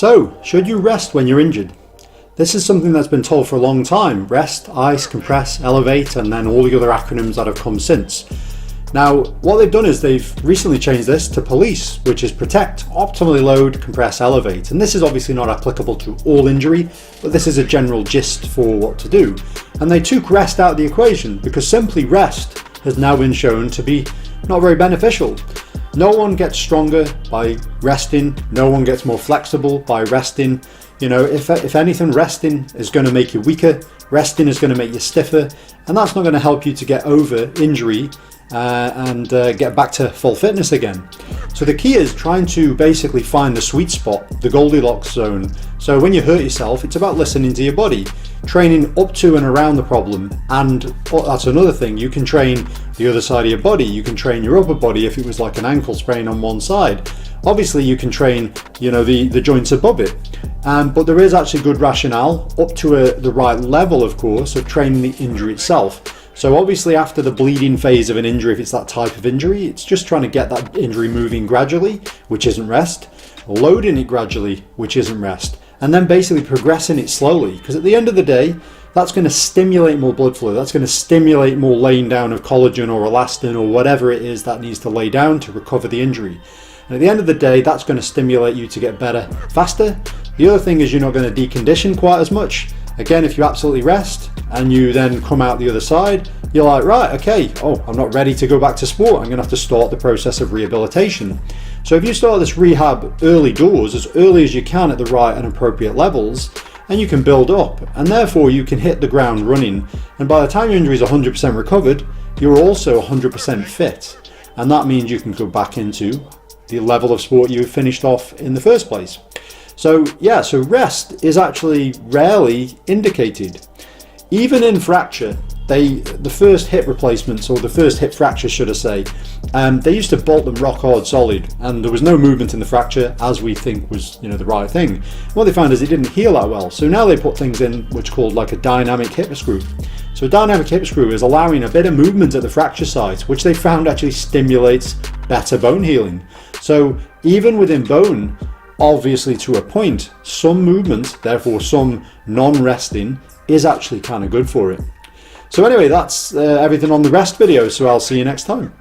So, should you rest when you're injured? This is something that's been told for a long time. Rest, ice, compress, elevate, and then all the other acronyms that have come since. Now, what they've done is they've recently changed this to P.O.L.I.C.E, which is protect, optimally load, compress, elevate. And this is obviously not applicable to all injury, but this is a general gist for what to do. And they took rest out of the equation because simply rest has now been shown to be not very beneficial. No one gets stronger by resting. No one gets more flexible by resting. You know, if anything, resting is going to make you weaker. Resting is going to make you stiffer, and that's not going to help you to get over injury and get back to full fitness again. So the key is trying to basically find the sweet spot, the Goldilocks zone. So when you hurt yourself, it's about listening to your body, training up to and around the problem. And that's another thing, you can train the other side of your body, you can train your upper body if it was like an ankle sprain on one side. Obviously you can train, you know, the joints above it. But there is actually good rationale up to the right level, of course, of training the injury itself. So obviously after the bleeding phase of an injury, if it's that type of injury, it's just trying to get that injury moving gradually, which isn't rest, loading it gradually, which isn't rest, and then basically progressing it slowly, because at the end of the day, that's going to stimulate more blood flow, that's going to stimulate more laying down of collagen or elastin or whatever it is that needs to lay down to recover the injury. And at the end of the day, that's going to stimulate you to get better faster. The other thing is you're not going to decondition quite as much. Again, if you absolutely rest and you then come out the other side, you're like, right, okay, I'm not ready to go back to sport. I'm going to have to start the process of rehabilitation. So if you start this rehab early doors, as early as you can at the right and appropriate levels, and you can build up, and therefore you can hit the ground running. And by the time your injury is 100% recovered, you're also 100% fit. And that means you can go back into the level of sport you finished off in the first place. So yeah, so rest is actually rarely indicated. Even in fracture, the first hip replacements, or the first hip fracture should I say, they used to bolt them rock hard solid, and there was no movement in the fracture, as we think was, you know, the right thing. What they found is it didn't heal that well. So now they put things in which called like a dynamic hip screw. So a dynamic hip screw is allowing a bit of movement at the fracture site, which they found actually stimulates better bone healing. So even within bone, obviously to a point, some movement, therefore some non-resting, is actually kind of good for it. So anyway, that's everything on the rest video, so I'll see you next time.